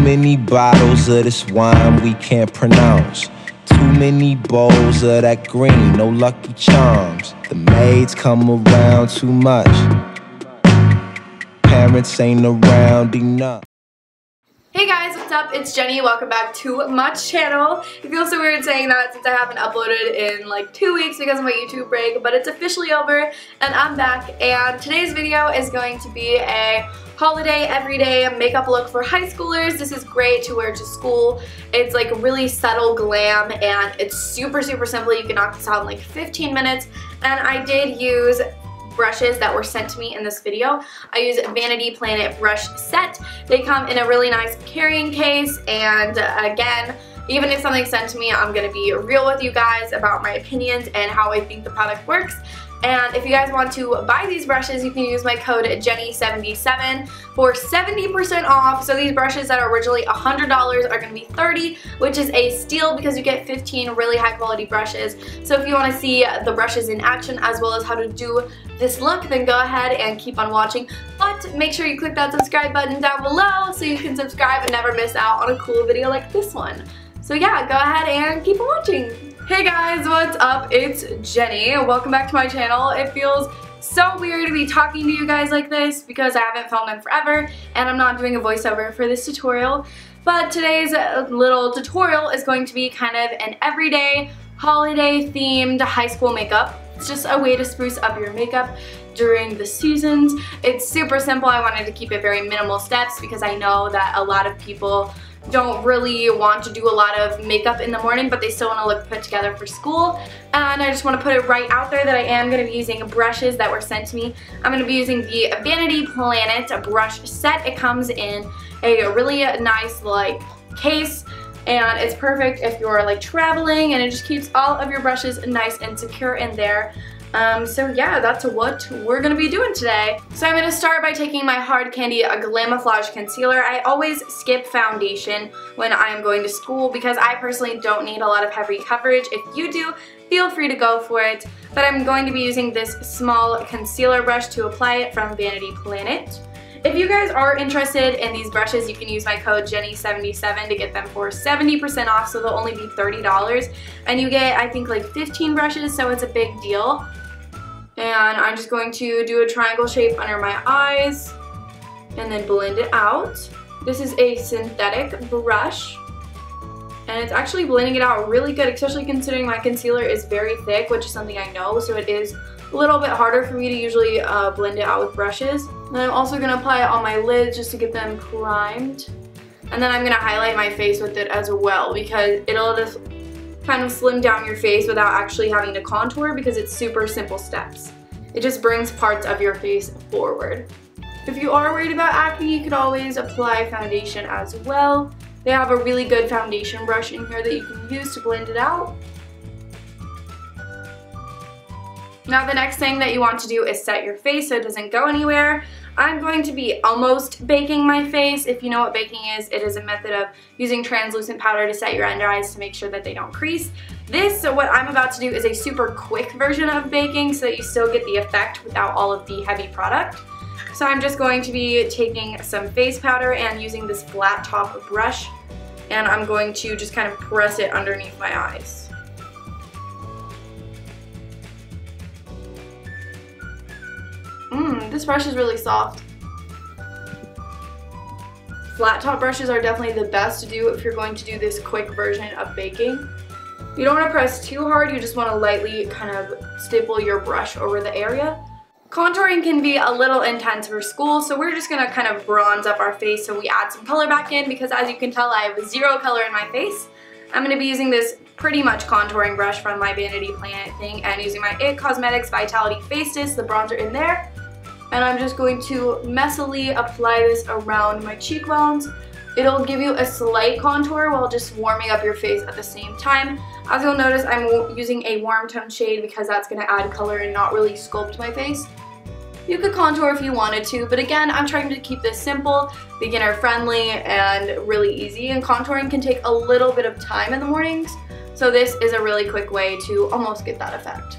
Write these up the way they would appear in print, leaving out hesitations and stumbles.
many bottles of this wine we can't pronounce. Too many bowls of that green, no Lucky Charms. The maids come around too much. Parents ain't around enough. Hey guys, what's up? It's Jenny. Welcome back to my channel. It feels so weird saying that since I haven't uploaded in like 2 weeks because of my YouTube break, but it's officially over and I'm back. And today's video is going to be a holiday everyday makeup look for high schoolers. This is great to wear to school. It's like really subtle glam and it's super simple. You can knock this out in like 15 minutes. And I did use brushes that were sent to me in this video. I use Vanity Planet brush set. They come in a really nice carrying case, and again, even if something's sent to me, I'm going to be real with you guys about my opinions and how I think the product works. And if you guys want to buy these brushes, you can use my code Jenny77 for 70% off. So these brushes that are originally $100 are going to be $30, which is a steal because you get 15 really high quality brushes. So if you want to see the brushes in action as well as how to do this look, then go ahead and keep on watching. But make sure you click that subscribe button down below so you can subscribe and never miss out on a cool video like this one. So yeah, go ahead and keep on watching. Hey guys, what's up? It's Jenny. Welcome back to my channel. It feels so weird to be talking to you guys like this because I haven't filmed in forever and I'm not doing a voiceover for this tutorial. But today's little tutorial is going to be kind of an everyday, holiday themed high school makeup. It's just a way to spruce up your makeup during the seasons. It's super simple. I wanted to keep it very minimal steps because I know that a lot of people don't really want to do a lot of makeup in the morning, but they still want to look put together for school. And I just want to put it right out there that I am going to be using brushes that were sent to me. I'm going to be using the Vanity Planet brush set. It comes in a really nice like case, and it's perfect if you're like traveling, and it just keeps all of your brushes nice and secure in there. So yeah, that's what we're going to be doing today. So I'm going to start by taking my Hard Candy Glamouflage Concealer. I always skip foundation when I'm going to school because I personally don't need a lot of heavy coverage. If you do, feel free to go for it. But I'm going to be using this small concealer brush to apply it from Vanity Planet. If you guys are interested in these brushes, you can use my code Jenny77 to get them for 70% off, so they'll only be $30. And you get, I think, like 15 brushes, so it's a big deal. And I'm just going to do a triangle shape under my eyes and then blend it out. This is a synthetic brush and it's actually blending it out really good, especially considering my concealer is very thick, which is something I know, so it is a little bit harder for me to usually blend it out with brushes. And I'm also going to apply it on my lids just to get them primed. And then I'm going to highlight my face with it as well because it'll just kind of slim down your face without actually having to contour because it's super simple steps. It just brings parts of your face forward. If you are worried about acne, you could always apply foundation as well. They have a really good foundation brush in here that you can use to blend it out. Now the next thing that you want to do is set your face so it doesn't go anywhere. I'm going to be almost baking my face. If you know what baking is, it is a method of using translucent powder to set your under eyes to make sure that they don't crease. What I'm about to do is a super quick version of baking so that you still get the effect without all of the heavy product. So I'm just going to be taking some face powder and using this flat top brush, and I'm going to just kind of press it underneath my eyes. This brush is really soft. Flat top brushes are definitely the best to do if you're going to do this quick version of baking. You don't want to press too hard, you just want to lightly kind of stipple your brush over the area. Contouring can be a little intense for school, so we're just going to kind of bronze up our face so we add some color back in because as you can tell I have zero color in my face. I'm going to be using this pretty much contouring brush from my Vanity Planet thing and using my IT Cosmetics Vitality Face Disc, the bronzer in there. And I'm just going to messily apply this around my cheekbones. It'll give you a slight contour while just warming up your face at the same time. As you'll notice, I'm using a warm tone shade because that's going to add color and not really sculpt my face. You could contour if you wanted to, but again, I'm trying to keep this simple, beginner friendly, and really easy. And contouring can take a little bit of time in the mornings, so this is a really quick way to almost get that effect.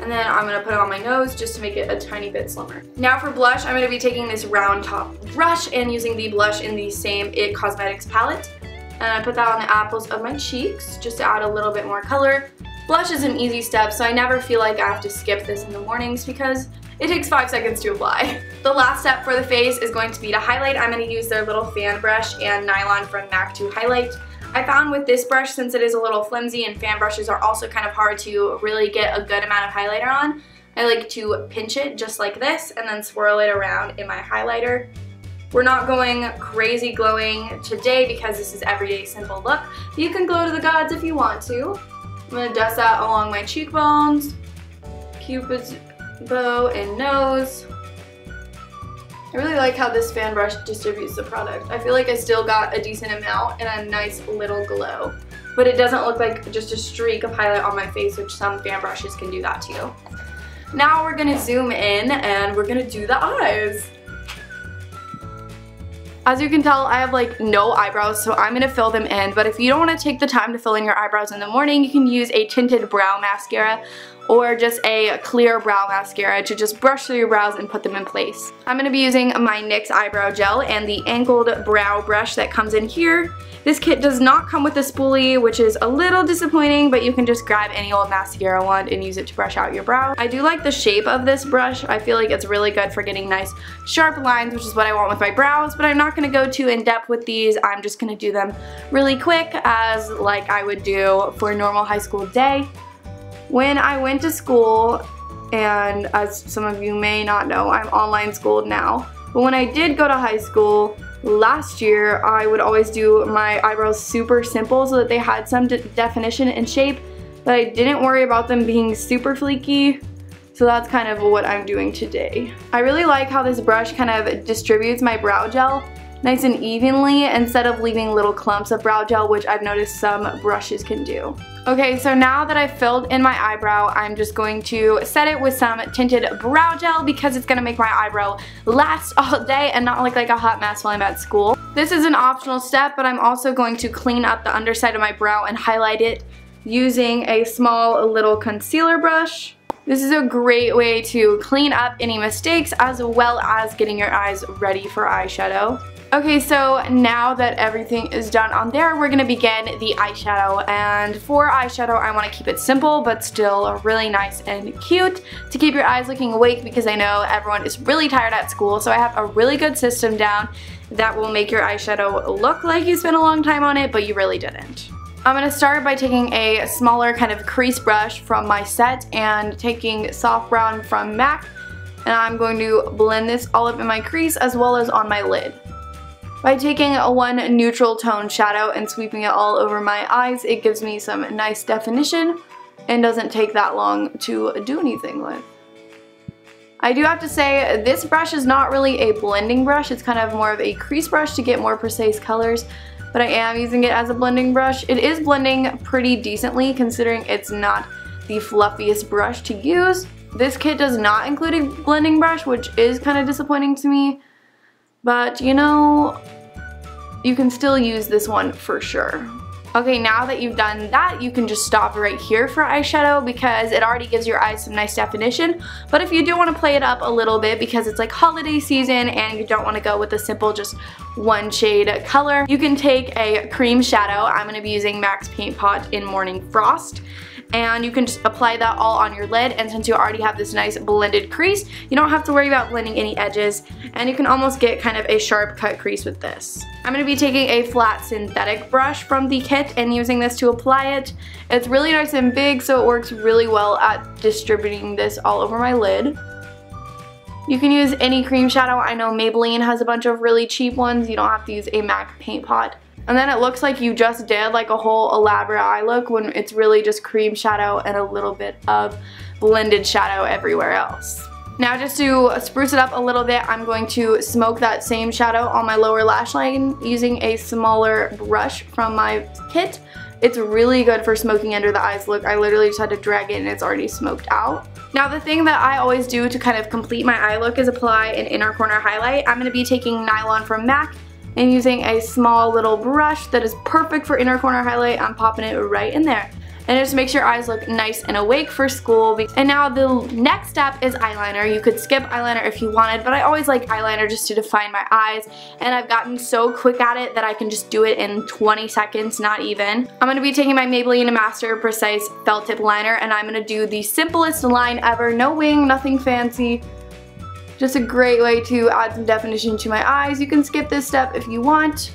And then I'm going to put it on my nose just to make it a tiny bit slimmer. Now for blush, I'm going to be taking this round top brush and using the blush in the same It Cosmetics palette. And I put that on the apples of my cheeks just to add a little bit more color. Blush is an easy step, so I never feel like I have to skip this in the mornings because it takes 5 seconds to apply. The last step for the face is going to be to highlight. I'm going to use their little fan brush and nylon from MAC to highlight. I found with this brush, since it is a little flimsy and fan brushes are also kind of hard to really get a good amount of highlighter on, I like to pinch it just like this and then swirl it around in my highlighter. We're not going crazy glowing today because this is everyday simple look. You can glow to the gods if you want to. I'm going to dust that along my cheekbones, Cupid's bow and nose. I really like how this fan brush distributes the product. I feel like I still got a decent amount and a nice little glow. But it doesn't look like just a streak of highlight on my face, which some fan brushes can do that too. Now we're gonna zoom in and we're gonna do the eyes. As you can tell, I have like no eyebrows, so I'm gonna fill them in. But if you don't wanna take the time to fill in your eyebrows in the morning, you can use a tinted brow mascara or just a clear brow mascara to just brush through your brows and put them in place. I'm going to be using my NYX eyebrow gel and the angled brow brush that comes in here. This kit does not come with a spoolie, which is a little disappointing, but you can just grab any old mascara wand and use it to brush out your brow. I do like the shape of this brush. I feel like it's really good for getting nice sharp lines, which is what I want with my brows, but I'm not going to go too in depth with these. I'm just going to do them really quick as like I would do for a normal high school day. When I went to school, and as some of you may not know, I'm online schooled now, but when I did go to high school last year, I would always do my eyebrows super simple so that they had some definition and shape, but I didn't worry about them being super fleeky, so that's kind of what I'm doing today. I really like how this brush kind of distributes my brow gel nice and evenly instead of leaving little clumps of brow gel, which I've noticed some brushes can do. Okay, so now that I've filled in my eyebrow, I'm just going to set it with some tinted brow gel because it's gonna make my eyebrow last all day and not look like a hot mess while I'm at school. This is an optional step, but I'm also going to clean up the underside of my brow and highlight it using a small little concealer brush. This is a great way to clean up any mistakes as well as getting your eyes ready for eyeshadow. Okay, so now that everything is done on there, we're gonna begin the eyeshadow. And for eyeshadow, I wanna keep it simple, but still really nice and cute to keep your eyes looking awake because I know everyone is really tired at school. So I have a really good system down that will make your eyeshadow look like you spent a long time on it, but you really didn't. I'm gonna start by taking a smaller kind of crease brush from my set and taking soft brown from MAC, and I'm going to blend this all up in my crease as well as on my lid. By taking one neutral tone shadow and sweeping it all over my eyes, it gives me some nice definition and doesn't take that long to do anything with. I do have to say, this brush is not really a blending brush, it's kind of more of a crease brush to get more precise colors, but I am using it as a blending brush. It is blending pretty decently considering it's not the fluffiest brush to use. This kit does not include a blending brush, which is kind of disappointing to me. But you know, you can still use this one for sure. Okay, now that you've done that, you can just stop right here for eyeshadow because it already gives your eyes some nice definition. But if you do want to play it up a little bit because it's like holiday season and you don't want to go with a simple just one shade color, you can take a cream shadow. I'm going to be using MAC's Paint Pot in Morning Frost. And you can just apply that all on your lid, and since you already have this nice blended crease, you don't have to worry about blending any edges, and you can almost get kind of a sharp cut crease with this. I'm going to be taking a flat synthetic brush from the kit and using this to apply it. It's really nice and big, so it works really well at distributing this all over my lid. You can use any cream shadow. I know Maybelline has a bunch of really cheap ones. You don't have to use a MAC Paint Pot. And then it looks like you just did like a whole elaborate eye look when it's really just cream shadow and a little bit of blended shadow everywhere else. Now just to spruce it up a little bit, I'm going to smoke that same shadow on my lower lash line using a smaller brush from my kit. It's really good for smoking under the eyes look. I literally just had to drag it and it's already smoked out. Now the thing that I always do to kind of complete my eye look is apply an inner corner highlight. I'm going to be taking Nylon from MAC and using a small little brush that is perfect for inner corner highlight. I'm popping it right in there. and it just makes your eyes look nice and awake for school. And now the next step is eyeliner. You could skip eyeliner if you wanted, but I always like eyeliner just to define my eyes, and I've gotten so quick at it that I can just do it in 20 seconds, not even. I'm going to be taking my Maybelline Master Precise Felt Tip Liner, and I'm going to do the simplest line ever. No wing, nothing fancy. Just a great way to add some definition to my eyes. You can skip this step if you want,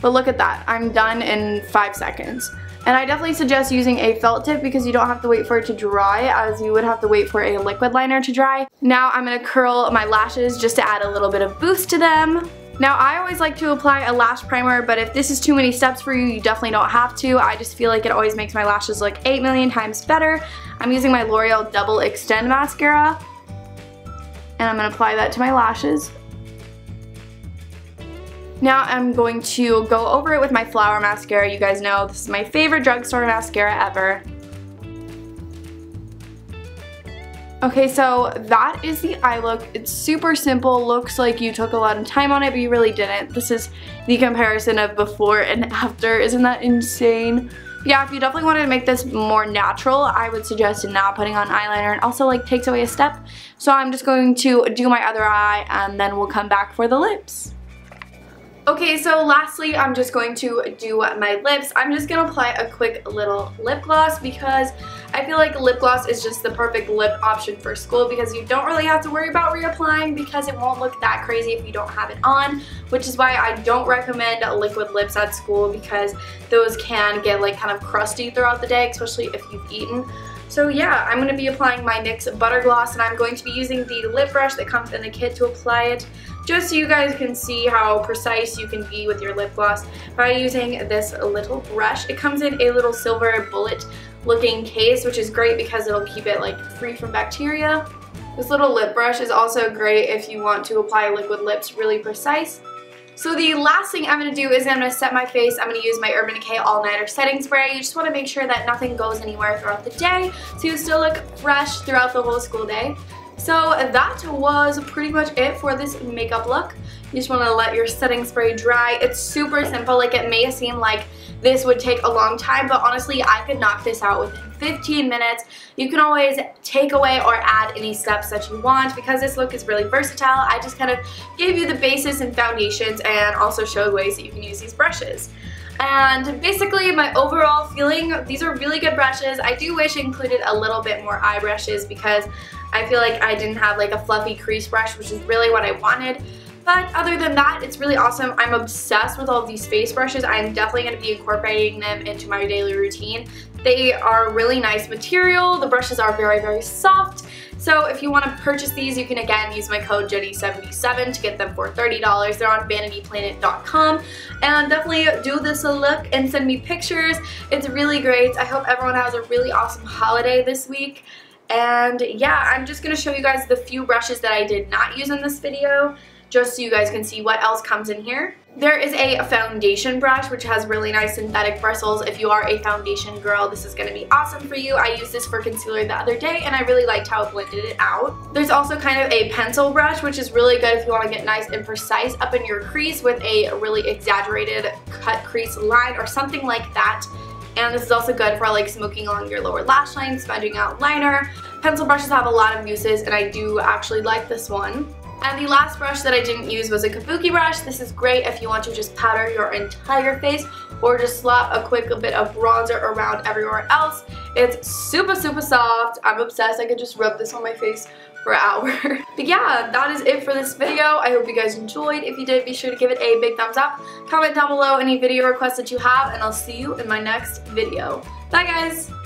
but look at that. I'm done in 5 seconds. And I definitely suggest using a felt tip because you don't have to wait for it to dry as you would have to wait for a liquid liner to dry. Now I'm going to curl my lashes just to add a little bit of boost to them. Now I always like to apply a lash primer, but if this is too many steps for you, you definitely don't have to. I just feel like it always makes my lashes look 8 million times better. I'm using my L'Oreal Double Extend Mascara, and I'm going to apply that to my lashes. Now I'm going to go over it with my Flower Mascara. You guys know this is my favorite drugstore mascara ever. Okay, so that is the eye look. It's super simple. Looks like you took a lot of time on it, but you really didn't. This is the comparison of before and after. Isn't that insane? Yeah, if you definitely wanted to make this more natural, I would suggest not putting on eyeliner. It also like takes away a step. So I'm just going to do my other eye and then we'll come back for the lips. Okay, so lastly, I'm just going to do my lips. I'm just going to apply a quick little lip gloss because I feel like lip gloss is just the perfect lip option for school because you don't really have to worry about reapplying because it won't look that crazy if you don't have it on, which is why I don't recommend liquid lips at school because those can get like kind of crusty throughout the day, especially if you've eaten. So yeah, I'm going to be applying my NYX Butter Gloss, and I'm going to be using the lip brush that comes in the kit to apply it, just so you guys can see how precise you can be with your lip gloss by using this little brush. It comes in a little silver bullet looking case, which is great because it'll keep it like free from bacteria. This little lip brush is also great if you want to apply liquid lips really precise. So the last thing I'm going to do is I'm going to set my face. I'm going to use my Urban Decay All Nighter Setting Spray. You just want to make sure that nothing goes anywhere throughout the day so you still look fresh throughout the whole school day. So that was pretty much it for this makeup look. You just want to let your setting spray dry. It's super simple. Like, it may seem like this would take a long time, but honestly I could knock this out within 15 minutes. You can always take away or add any steps that you want because this look is really versatile. I just kind of gave you the basis and foundations and also showed ways that you can use these brushes. And basically my overall feeling, these are really good brushes. I do wish it included a little bit more eye brushes because I feel like I didn't have like a fluffy crease brush, which is really what I wanted. But other than that, it's really awesome. I'm obsessed with all of these face brushes. I'm definitely going to be incorporating them into my daily routine. They are really nice material. The brushes are very, very soft. So if you want to purchase these, you can again use my code Jenny77 to get them for $30. They're on vanityplanet.com. And definitely do this a look and send me pictures. It's really great. I hope everyone has a really awesome holiday this week. And yeah, I'm just going to show you guys the few brushes that I did not use in this video, just so you guys can see what else comes in here. There is a foundation brush which has really nice synthetic bristles. If you are a foundation girl, this is going to be awesome for you. I used this for concealer the other day and I really liked how it blended it out. There's also kind of a pencil brush which is really good if you want to get nice and precise up in your crease with a really exaggerated cut crease line or something like that. And this is also good for like smoking along your lower lash line, smudging out liner. Pencil brushes have a lot of uses and I do actually like this one. And the last brush that I didn't use was a kabuki brush. This is great if you want to just powder your entire face or just slap a quick bit of bronzer around everywhere else. It's super, super soft. I'm obsessed. I could just rub this on my face for an hour. But yeah, that is it for this video. I hope you guys enjoyed. If you did, be sure to give it a big thumbs up. Comment down below any video requests that you have, and I'll see you in my next video. Bye guys!